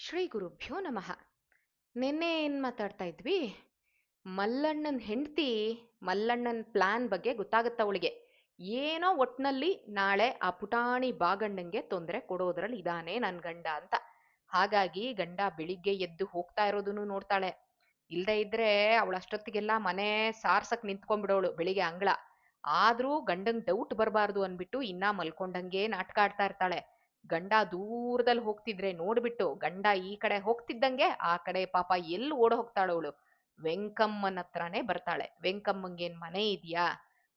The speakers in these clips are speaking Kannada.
ಶ್ರೀ ಗುರುಭ್ಯೋ ನಮಃ. ನಿನ್ನೆ ಏನು ಮಾತಾಡ್ತಾ ಇದ್ವಿ? ಮಲ್ಲಣ್ಣನ ಹೆಂಡತಿ, ಮಲ್ಲಣ್ಣನ ಪ್ಲಾನ್ ಬಗ್ಗೆ ಗೊತ್ತಾಗುತ್ತ ಅವಳಿಗೆ. ಏನೋ ಒಟ್ನಲ್ಲಿ ನಾಳೆ ಆ ಪುಟಾಣಿ ಬಾಗಣ್ಣಂಗೆ ತೊಂದರೆ ಕೊಡೋದ್ರಲ್ಲಿ ಇದಾನೆ ನನ್ನ ಗಂಡ ಅಂತ. ಹಾಗಾಗಿ ಗಂಡ ಬೆಳಿಗ್ಗೆ ಎದ್ದು ಹೋಗ್ತಾ ಇರೋದನ್ನು ನೋಡ್ತಾಳೆ. ಇಲ್ದೇ ಇದ್ರೆ ಅವಳು ಅಷ್ಟೊತ್ತಿಗೆಲ್ಲ ಮನೆ ಸಾರ್ಸಕ್ ನಿಂತ್ಕೊಂಡ್ಬಿಡೋಳು ಬೆಳಿಗ್ಗೆ ಅಂಗಳ. ಆದ್ರೂ ಗಂಡಂಗ್ ಡೌಟ್ ಬರಬಾರ್ದು ಅನ್ಬಿಟ್ಟು ಇನ್ನ ಮಲ್ಕೊಂಡಂಗೆ ನಾಟಕ ಆಡ್ತಾ ಇರ್ತಾಳೆ. ಗಂಡ ದೂರದಲ್ಲಿ ಹೋಗ್ತಿದ್ರೆ ನೋಡ್ಬಿಟ್ಟು ಗಂಡ ಈ ಕಡೆ ಹೋಗ್ತಿದ್ದಂಗೆ ಆ ಕಡೆ ಪಾಪ ಎಲ್ಲಿ ಓಡ್ ಹೋಗ್ತಾಳವಳು. ವೆಂಕಮ್ಮನ ಹತ್ರನೇ ಬರ್ತಾಳೆ. ವೆಂಕಮ್ಮಂಗೇನ್ ಮನೆ ಇದೆಯಾ?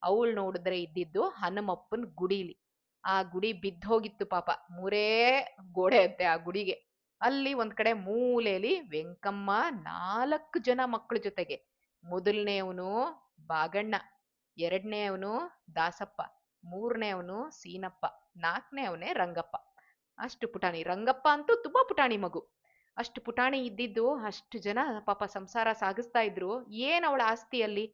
ಅವಳು ನೋಡಿದ್ರೆ ಇದ್ದಿದ್ದು ಹನುಮಪ್ಪನ್ ಗುಡಿಲಿ. ಆ ಗುಡಿ ಬಿದ್ದೋಗಿತ್ತು ಪಾಪ. ಮೂರೇ ಗೋಡೆ ಅಂತೆ ಆ ಗುಡಿಗೆ. ಅಲ್ಲಿ ಒಂದ್ ಕಡೆ ಮೂಲೆಯಲ್ಲಿ ವೆಂಕಮ್ಮ 4 ಜನ ಮಕ್ಕಳ ಜೊತೆಗೆ. ಮೊದಲನೇವನು ಬಾಗಣ್ಣ, ಎರಡನೇವನು ದಾಸಪ್ಪ, ಮೂರನೇವನು ಸೀನಪ್ಪ, ನಾಲ್ಕನೇ ಅವನೇ ರಂಗಪ್ಪ. ಅಷ್ಟು ಪುಟಾಣಿ. ರಂಗಪ್ಪ ಅಂತೂ ತುಂಬಾ ಪುಟಾಣಿ ಮಗು. ಅಷ್ಟು ಪುಟಾಣಿ ಇದ್ದಿದ್ದು ಅಷ್ಟು ಜನ ಪಾಪ ಸಂಸಾರ ಸಾಗಿಸ್ತಾ ಇದ್ರು. ಏನ್ ಅವಳ ಆಸ್ತಿಯಲ್ಲಿ?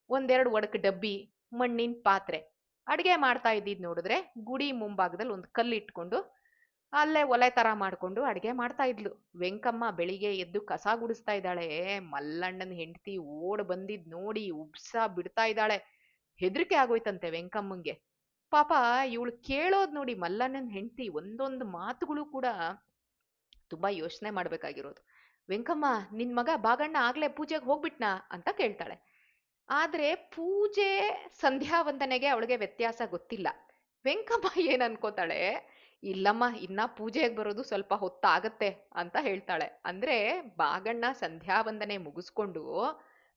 ಒಂದೆರಡು ಒಡಕ್ ಡಬ್ಬಿ, ಮಣ್ಣಿನ ಪಾತ್ರೆ. ಅಡ್ಗೆ ಮಾಡ್ತಾ ಇದ್ದಿದ್ ನೋಡಿದ್ರೆ ಗುಡಿ ಮುಂಭಾಗದಲ್ಲಿ ಒಂದು ಕಲ್ಲಿಟ್ಕೊಂಡು ಅಲ್ಲೇ ಒಲೆ ತರ ಮಾಡ್ಕೊಂಡು ಅಡ್ಗೆ ಮಾಡ್ತಾ ಇದ್ಲು. ವೆಂಕಮ್ಮ ಬೆಳಿಗ್ಗೆ ಎದ್ದು ಕಸ ಗುಡಿಸ್ತಾ ಇದ್ದಾಳೆ. ಮಲ್ಲಣ್ಣನ ಹೆಂಡತಿ ಓಡ್ ಬಂದಿದ್ ನೋಡಿ ಉಬ್ಸ ಬಿಡ್ತಾ ಇದ್ದಾಳೆ. ಹೆದರಿಕೆ ಆಗೋಯ್ತಂತೆ ವೆಂಕಮ್ಮಂಗೆ. ಪಾಪ ಇವಳು ಕೇಳೋದ್ ನೋಡಿ ಮಲ್ಲಣ್ಣನ ಹೆಂಡತಿ ಒಂದೊಂದು ಮಾತುಗಳು ಕೂಡ ತುಂಬಾ ಯೋಚನೆ ಮಾಡ್ಬೇಕಾಗಿರೋದು. ವೆಂಕಮ್ಮ, ನಿನ್ ಮಗ ಬಾಗಣ್ಣ ಆಗ್ಲೇ ಪೂಜೆಗೆ ಹೋಗ್ಬಿಟ್ನಾ ಅಂತ ಕೇಳ್ತಾಳೆ. ಆದ್ರೆ ಪೂಜೆ ಸಂಧ್ಯಾ ವಂದನೆಗೆ ಅವಳಿಗೆ ವ್ಯತ್ಯಾಸ ಗೊತ್ತಿಲ್ಲ. ವೆಂಕಮ್ಮ ಏನ್ ಅನ್ಕೋತಾಳೆ, ಇಲ್ಲಮ್ಮ ಇನ್ನ ಪೂಜೆಗೆ ಬರೋದು ಸ್ವಲ್ಪ ಹೊತ್ತಾಗತ್ತೆ ಅಂತ ಹೇಳ್ತಾಳೆ. ಅಂದ್ರೆ ಬಾಗಣ್ಣ ಸಂಧ್ಯಾ ವಂದನೆ ಮುಗಿಸ್ಕೊಂಡು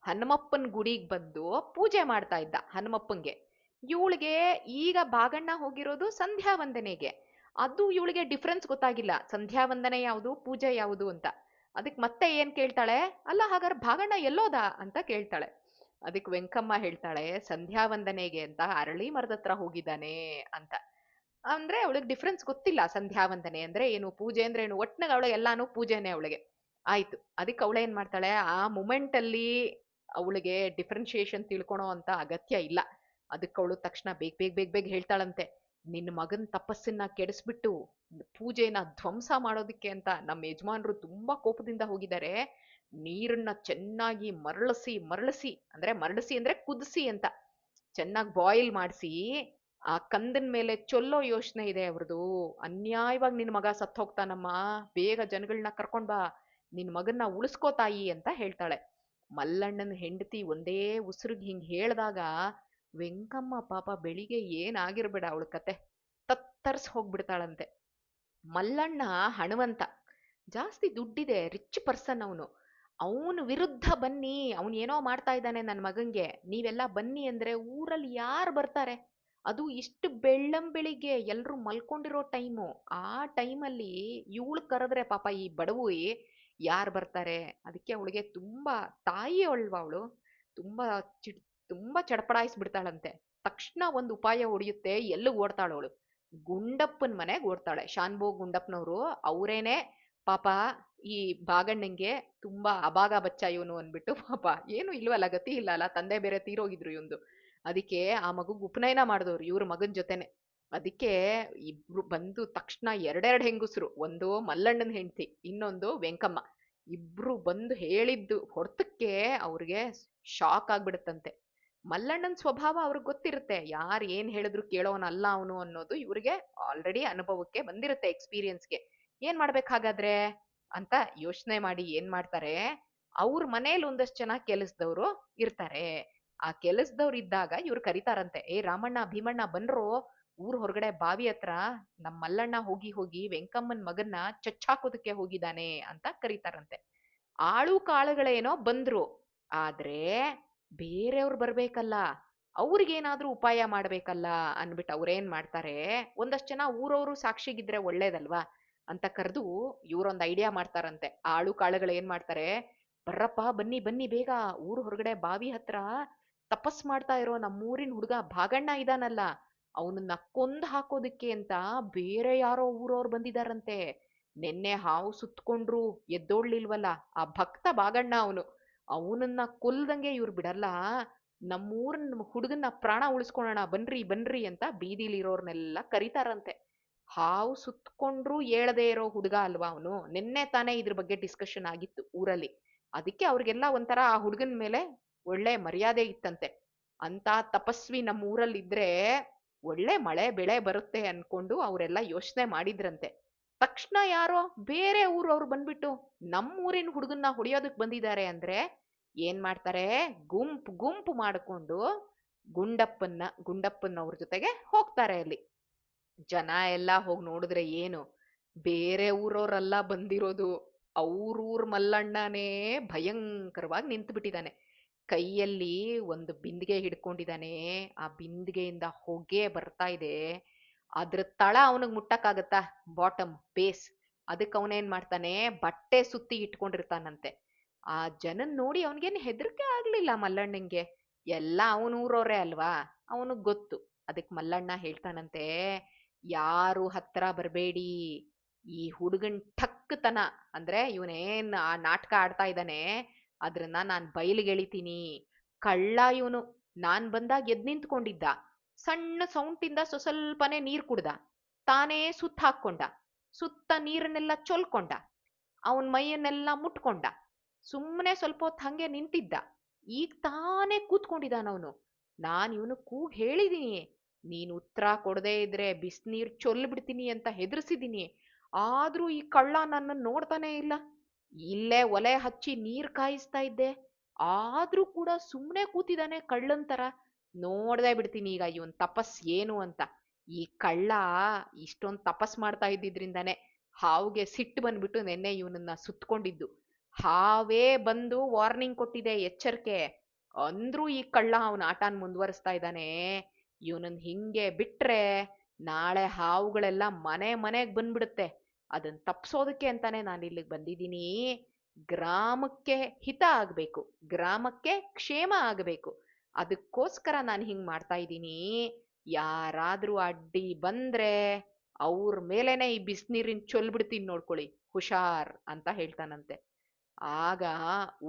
ಹನುಮಪ್ಪನ್ ಗುಡಿಗೆ ಬಂದು ಪೂಜೆ ಮಾಡ್ತಾ ಇದ್ದ ಹನುಮಪ್ಪಂಗೆ. ಇವಳಿಗೆ ಈಗ ಬಾಗಣ್ಣ ಹೋಗಿರೋದು ಸಂಧ್ಯಾ ವಂದನೆಗೆ. ಅದು ಇವಳಿಗೆ ಡಿಫ್ರೆನ್ಸ್ ಗೊತ್ತಾಗಿಲ್ಲ, ಸಂಧ್ಯಾ ವಂದನೆ ಯಾವುದು ಪೂಜೆ ಯಾವುದು ಅಂತ. ಅದಕ್ಕೆ ಮತ್ತೆ ಏನ್ ಕೇಳ್ತಾಳೆ, ಅಲ್ಲ ಹಾಗಾದ್ರೆ ಬಾಗಣ್ಣ ಎಲ್ಲೋದ ಅಂತ ಕೇಳ್ತಾಳೆ. ಅದಕ್ಕೆ ವೆಂಕಮ್ಮ ಹೇಳ್ತಾಳೆ, ಸಂಧ್ಯಾ ವಂದನೆಗೆ ಅಂತ ಅರಳಿ ಮರದ ಹತ್ರ ಹೋಗಿದ್ದಾನೆ ಅಂತ. ಅಂದ್ರೆ ಅವಳಿಗೆ ಡಿಫ್ರೆನ್ಸ್ ಗೊತ್ತಿಲ್ಲ. ಸಂಧ್ಯಾ ವಂದನೆ ಅಂದ್ರೆ ಏನು, ಪೂಜೆ ಅಂದ್ರೆ ಏನು. ಒಟ್ನಾಗ ಅವಳು ಎಲ್ಲಾನು ಪೂಜೆನೆ ಅವಳಿಗೆ. ಆಯ್ತು. ಅದಕ್ಕೆ ಅವಳು ಏನ್ ಮಾಡ್ತಾಳೆ, ಆ ಮೂಮೆಂಟ್ ಅಲ್ಲಿ ಅವಳಿಗೆ ಡಿಫ್ರೆನ್ಶಿಯೇಷನ್ ತಿಳ್ಕೊಳೋ ಅಂತ ಅಗತ್ಯ ಇಲ್ಲ. ಅದಕ್ಕೆ ಅವಳು ತಕ್ಷಣ ಬೇಗ ಬೇಗ ಬೇಗ ಬೇಗ ಹೇಳ್ತಾಳಂತೆ, ನಿನ್ನ ಮಗನ್ ತಪಸ್ಸನ್ನ ಕೆಡಿಸ್ಬಿಟ್ಟು ಪೂಜೆನ ಧ್ವಂಸ ಮಾಡೋದಿಕ್ಕೆ ಅಂತ ನಮ್ಮ ಯಜಮಾನ್ರು ತುಂಬಾ ಕೋಪದಿಂದ ಹೋಗಿದ್ದಾರೆ. ನೀರನ್ನ ಚೆನ್ನಾಗಿ ಮರಳಿಸಿ ಅಂದ್ರೆ ಕುದಿಸಿ ಅಂತ ಚೆನ್ನಾಗಿ ಬಾಯ್ಲ್ ಮಾಡಿಸಿ ಆ ಕಂದನ್ ಮೇಲೆ ಚೊಲ್ಲೋ ಯೋಚನೆ ಇದೆ ಅವ್ರದ್ದು. ಅನ್ಯಾಯವಾಗಿ ನಿನ್ ಮಗ ಸತ್ ಹೋಗ್ತಾನಮ್ಮ, ಬೇಗ ಜನಗಳನ್ನ ಕರ್ಕೊಂಡ್ ಬಾ, ನಿನ್ ಮಗನ್ನ ಉಳಿಸ್ಕೋ ತಾಯಿ ಅಂತ ಹೇಳ್ತಾಳೆ. ಮಲ್ಲಣ್ಣನ ಹೆಂಡತಿ ಒಂದೇ ಉಸಿರಿಗೆ ಹಿಂಗ್ ಹೇಳ್ದಾಗ ವೆಂಕಮ್ಮ ಪಾಪ ಬೆಳಿಗ್ಗೆ ಏನಾಗಿರ್ಬೇಡ ಅವಳ ಕತೆ, ತತ್ತರ್ಸ್ ಹೋಗ್ಬಿಡ್ತಾಳಂತೆ. ಮಲ್ಲಣ್ಣ ಹಣವಂತ, ಜಾಸ್ತಿ ದುಡ್ಡಿದೆ, ರಿಚ್ ಪರ್ಸನ್ ಅವನು. ಅವನು ವಿರುದ್ಧ ಬನ್ನಿ, ಅವನು ಏನೋ ಮಾಡ್ತಾ ಇದ್ದಾನೆ ನನ್ನ ಮಗಂಗೆ, ನೀವೆಲ್ಲ ಬನ್ನಿ ಅಂದ್ರೆ ಊರಲ್ಲಿ ಯಾರು ಬರ್ತಾರೆ? ಅದು ಇಷ್ಟು ಬೆಳ್ಳಂಬೆಳಿಗ್ಗೆ ಎಲ್ರು ಮಲ್ಕೊಂಡಿರೋ ಟೈಮು. ಆ ಟೈಮಲ್ಲಿ ಇವಳು ಕರೆದ್ರೆ ಪಾಪ ಈ ಬಡವು ಯಾರು ಬರ್ತಾರೆ? ಅದಕ್ಕೆ ಅವಳಿಗೆ ತುಂಬಾ ತಾಯಿ ಅಲ್ವಾ ಅವಳು, ತುಂಬಾ ಚಿಡ್ ತುಂಬಾ ಚಡಪಡಾಯಿಸ್ಬಿಡ್ತಾಳಂತೆ. ತಕ್ಷಣ ಒಂದು ಉಪಾಯ ಹೊಡಿಯುತ್ತೆ. ಎಲ್ಲಿ ಓಡ್ತಾಳವಳು? ಗುಂಡಪ್ಪನ ಮನೆಗೆ ಓಡ್ತಾಳೆ. ಶಾನ್ಭೋಗ್ ಗುಂಡಪ್ಪನವರು ಅವರೇನೆ ಪಾಪ ಈ ಬಾಗಣ್ಣಂಗೆ ತುಂಬಾ ಅಬಾಗ ಬಚ್ಚ ಇವನು ಅನ್ಬಿಟ್ಟು, ಪಾಪ ಏನು ಇಲ್ವಲ್ಲ, ಗತಿ ಇಲ್ಲ ಅಲ್ಲ, ತಂದೆ ಬೇರೆ ತೀರೋಗಿದ್ರು ಇವಂದು. ಅದಕ್ಕೆ ಆ ಮಗುಗ್ ಉಪನಯನ ಮಾಡಿದವ್ರು ಇವ್ರ ಮಗನ್ ಜೊತೆನೆ. ಅದಕ್ಕೆ ಇಬ್ರು ಬಂದು ತಕ್ಷಣ ಎರಡೆರಡು ಹೆಂಗುಸ್ರು, ಒಂದು ಮಲ್ಲಣ್ಣನ ಹೆಂಡತಿ, ಇನ್ನೊಂದು ವೆಂಕಮ್ಮ, ಇಬ್ರು ಬಂದು ಹೇಳಿದ್ದು ಹೊಡ್ತಕ್ಕೆ ಅವ್ರಿಗೆ ಶಾಕ್ ಆಗ್ಬಿಡುತ್ತಂತೆ. ಮಲ್ಲಣ್ಣನ ಸ್ವಭಾವ ಅವ್ರಿಗೆ ಗೊತ್ತಿರುತ್ತೆ, ಯಾರು ಏನ್ ಹೇಳಿದ್ರು ಕೇಳೋನಲ್ಲ ಅವನು ಅನ್ನೋದು ಇವ್ರಿಗೆ ಆಲ್ರೆಡಿ ಅನುಭವಕ್ಕೆ ಬಂದಿರುತ್ತೆ, ಎಕ್ಸ್ಪೀರಿಯನ್ಸ್ಗೆ. ಏನ್ ಮಾಡ್ಬೇಕಾಗಾದ್ರೆ ಅಂತ ಯೋಚನೆ ಮಾಡಿ ಏನ್ ಮಾಡ್ತಾರೆ, ಅವ್ರ ಮನೇಲಿ ಒಂದಷ್ಟು ಜನ ಕೆಲಸದವ್ರು ಇರ್ತಾರೆ. ಆ ಕೆಲಸದವ್ರು ಇದ್ದಾಗ ಇವ್ರು ಕರಿತಾರಂತೆ, ಏ ರಾಮಣ್ಣ ಭೀಮಣ್ಣ ಬನ್ರೋ, ಊರ್ ಹೊರಗಡೆ ಬಾವಿ ಹತ್ರ ನಮ್ ಮಲ್ಲಣ್ಣ ಹೋಗಿ ಹೋಗಿ ವೆಂಕಮ್ಮನ್ ಮಗನ್ನ ಚಚ್ಚಾಕೋದಕ್ಕೆ ಹೋಗಿದ್ದಾನೆ ಅಂತ ಕರೀತಾರಂತೆ. ಆಳು ಕಾಳುಗಳೇನೋ ಬಂದ್ರು, ಆದ್ರೆ ಬೇರೆಯವ್ರು ಬರ್ಬೇಕಲ್ಲ, ಅವ್ರಿಗೇನಾದ್ರೂ ಉಪಾಯ ಮಾಡ್ಬೇಕಲ್ಲ ಅನ್ಬಿಟ್ಟು ಅವ್ರೇನ್ ಮಾಡ್ತಾರೆ, ಒಂದಷ್ಟು ಜನ ಊರವರು ಸಾಕ್ಷಿಗಿದ್ರೆ ಒಳ್ಳೇದಲ್ವಾ ಅಂತ ಕರೆದು ಇವ್ರೊಂದ್ ಐಡಿಯಾ ಮಾಡ್ತಾರಂತೆ. ಆಳು ಕಾಳುಗಳು ಏನ್ ಮಾಡ್ತಾರೆ, ಬರ್ರಪ್ಪ ಬನ್ನಿ ಬನ್ನಿ ಬೇಗ, ಊರ್ ಹೊರಗಡೆ ಬಾವಿ ಹತ್ರ ತಪಸ್ ಮಾಡ್ತಾ ಇರೋ ನಮ್ಮೂರಿನ ಹುಡುಗ ಭಾಗಣ್ಣ ಇದಾನಲ್ಲ, ಅವನನ್ನ ಕೊಂದ್ ಹಾಕೋದಿಕ್ಕೆ ಅಂತ ಬೇರೆ ಯಾರೋ ಊರವ್ರು ಬಂದಿದಾರಂತೆ. ನೆನ್ನೆ ಹಾವು ಸುತ್ಕೊಂಡ್ರು ಎದ್ದೋಳ್ಲಿಲ್ವಲ್ಲ ಆ ಭಕ್ತ ಬಾಗಣ್ಣ ಅವನು, ಅವನನ್ನ ಕೊಲ್ದಂಗೆ ಇವ್ರು ಬಿಡಲ್ಲ, ನಮ್ಮೂರನ್ ಹುಡುಗನ್ನ ಪ್ರಾಣ ಉಳಿಸ್ಕೊಳ್ಳೋಣ ಬನ್ರಿ ಬನ್ರಿ ಅಂತ ಬೀದಿಲಿರೋರ್ನೆಲ್ಲ ಕರೀತಾರಂತೆ. ಹಾವು ಸುತ್ಕೊಂಡ್ರು ಏಳದೇ ಇರೋ ಹುಡುಗ ಅಲ್ವಾ ಅವನು. ನಿನ್ನೆ ತಾನೇ ಇದ್ರ ಬಗ್ಗೆ ಡಿಸ್ಕಷನ್ ಆಗಿತ್ತು ಊರಲ್ಲಿ. ಅದಕ್ಕೆ ಅವ್ರಿಗೆಲ್ಲ ಒಂಥರ ಆ ಹುಡುಗನ ಮೇಲೆ ಒಳ್ಳೆ ಮರ್ಯಾದೆ ಇತ್ತಂತೆ. ಅಂತ ತಪಸ್ವಿ ನಮ್ಮ ಊರಲ್ಲಿ ಇದ್ರೆ ಒಳ್ಳೆ ಮಳೆ ಬೆಳೆ ಬರುತ್ತೆ ಅನ್ಕೊಂಡು ಅವರೆಲ್ಲ ಯೋಚನೆ ಮಾಡಿದ್ರಂತೆ. ತಕ್ಷಣ ಯಾರೋ ಬೇರೆ ಊರವ್ರು ಬಂದ್ಬಿಟ್ಟು ನಮ್ಮೂರಿನ ಹುಡುಗನ್ನ ಹೊಡೆಯೋದಕ್ ಬಂದಿದ್ದಾರೆ ಅಂದ್ರೆ ಏನ್ ಮಾಡ್ತಾರೆ, ಗುಂಪು ಮಾಡ್ಕೊಂಡು ಗುಂಡಪ್ಪನವ್ರ ಜೊತೆಗೆ ಹೋಗ್ತಾರೆ ಅಲ್ಲಿ. ಜನ ಎಲ್ಲ ಹೋಗಿ ನೋಡಿದ್ರೆ ಏನು, ಬೇರೆ ಊರವ್ರೆಲ್ಲ ಬಂದಿರೋದು, ಅವ್ರೂರ್ ಮಲ್ಲಣ್ಣನೇ ಭಯಂಕರವಾಗಿ ನಿಂತು ಬಿಟ್ಟಿದ್ದಾನೆ. ಕೈಯಲ್ಲಿ ಒಂದು ಬಿಂದಿಗೆ ಹಿಡ್ಕೊಂಡಿದ್ದಾನೆ. ಆ ಬಿಂದಿಗೆಯಿಂದ ಹೊಗೆ ಬರ್ತಾ ಇದೆ. ಅದ್ರ ತಳ ಅವನಿಗೆ ಮುಟ್ಟಕ್ಕಾಗತ್ತಾ? Bottom base. ಅದಕ್ಕೆ ಅವನೇನ್ ಮಾಡ್ತಾನೆ, ಬಟ್ಟೆ ಸುತ್ತಿ ಇಟ್ಕೊಂಡಿರ್ತಾನಂತೆ. ಆ ಜನನ್ ನೋಡಿ ಅವನಿಗೇನು ಹೆದರಿಕೆ ಆಗ್ಲಿಲ್ಲ ಮಲ್ಲಣ್ಣಂಗೆ. ಎಲ್ಲ ಅವನೂರವ್ರೆ ಅಲ್ವಾ, ಅವನಿಗೆ ಗೊತ್ತು. ಅದಕ್ಕೆ ಮಲ್ಲಣ್ಣ ಹೇಳ್ತಾನಂತೆ, ಯಾರು ಹತ್ರ ಬರಬೇಡಿ. ಈ ಹುಡುಗನ್ ಠಕ್ಕತನ ಅಂದ್ರೆ ಇವನೇನ್ ಆ ನಾಟಕ ಆಡ್ತಾ ಇದ್ದಾನೆ ಅದ್ರನ್ನ ನಾನ್ ಬಯಲಿಗೆಳಿತೀನಿ. ಕಳ್ಳ ಇವನು. ನಾನ್ ಬಂದಾಗ ಎದ್ ನಿಂತ್ಕೊಂಡಿದ್ದ, ಸಣ್ಣ ಸೌಂಟಿಂದ ಸ್ವಲ್ಪನೇ ನೀರ್ ಕುಡ್ದ, ತಾನೇ ಸುತ್ತ ಹಾಕೊಂಡ, ಸುತ್ತ ನೀರನ್ನೆಲ್ಲ ಚೊಲ್ಕೊಂಡ, ಅವನ್ ಮೈಯನ್ನೆಲ್ಲ ಮುಟ್ಕೊಂಡ, ಸುಮ್ಮನೆ ಸ್ವಲ್ಪ ಹೊತ್ತು ಹಂಗೆ ನಿಂತಿದ್ದ. ಈಗ ತಾನೇ ಕೂತ್ಕೊಂಡಿದ್ದಾನವನು. ನಾನ್ ಇವನು ಕೂಗ್ ಹೇಳಿದೀನಿ, ನೀನ್ ಉತ್ತರ ಕೊಡದೇ ಇದ್ರೆ ಬಿಸ್ನೀರ್ ಚೊಲ್ಬಿಡ್ತೀನಿ ಅಂತ ಹೆದರ್ಸಿದೀನಿ. ಆದ್ರೂ ಈ ಕಳ್ಳ ನನ್ನ ನೋಡ್ತಾನೆ ಇಲ್ಲ. ಇಲ್ಲೇ ಒಲೆ ಹಚ್ಚಿ ನೀರ್ ಕಾಯಿಸ್ತಾ ಇದ್ದೆ, ಆದ್ರೂ ಕೂಡ ಸುಮ್ಮನೆ ಕೂತಿದ್ದಾನೆ ಕಳ್ಳಂತರ. ನೋಡ್ದೆ ಬಿಡ್ತೀನಿ ಈಗ ಇವನ್ ತಪಸ್ ಏನು ಅಂತ. ಈ ಕಳ್ಳ ಇಷ್ಟೊಂದ್ ತಪಸ್ ಮಾಡ್ತಾ ಇದ್ದಿದ್ರಿಂದಾನೆ ಹಾವ್ಗೆ ಸಿಟ್ಟು ಬಂದ್ಬಿಟ್ಟು ನೆನ್ನೆ ಇವನನ್ನ ಸುತ್ಕೊಂಡಿದ್ದು. ಹಾವೇ ಬಂದು ವಾರ್ನಿಂಗ್ ಕೊಟ್ಟಿದೆ, ಎಚ್ಚರಿಕೆ. ಅಂದ್ರೂ ಈ ಕಳ್ಳ ಅವನ ಆಟನ್ ಮುಂದುವರಿಸ್ತಾ ಇದ್ದಾನೆ. ಇವನನ್ನ ಹಿಂಗೆ ಬಿಟ್ರೆ ನಾಳೆ ಹಾವುಗಳೆಲ್ಲ ಮನೆಗ್ ಬಂದ್ಬಿಡುತ್ತೆ. ಅದನ್ನ ತಪ್ಸೋದಕ್ಕೆ ಅಂತಾನೆ ನಾನು ಇಲ್ಲಿಗೆ ಬಂದಿದ್ದೀನಿ. ಗ್ರಾಮಕ್ಕೆ ಹಿತ ಆಗ್ಬೇಕು, ಗ್ರಾಮಕ್ಕೆ ಕ್ಷೇಮ ಆಗ್ಬೇಕು, ಅದಕ್ಕೋಸ್ಕರ ನಾನು ಹಿಂಗ್ ಮಾಡ್ತಾ ಇದ್ದೀನಿ. ಯಾರಾದ್ರೂ ಅಡ್ಡಿ ಬಂದ್ರೆ ಅವ್ರ ಮೇಲೆನೆ ಈ ಬಿಸ್ನೀರಿನ ಚೊಲ್ಬಿಡ್ತೀನಿ ನೋಡ್ಕೊಳ್ಳಿ, ಹುಷಾರ್ ಅಂತ ಹೇಳ್ತಾನಂತೆ. ಆಗ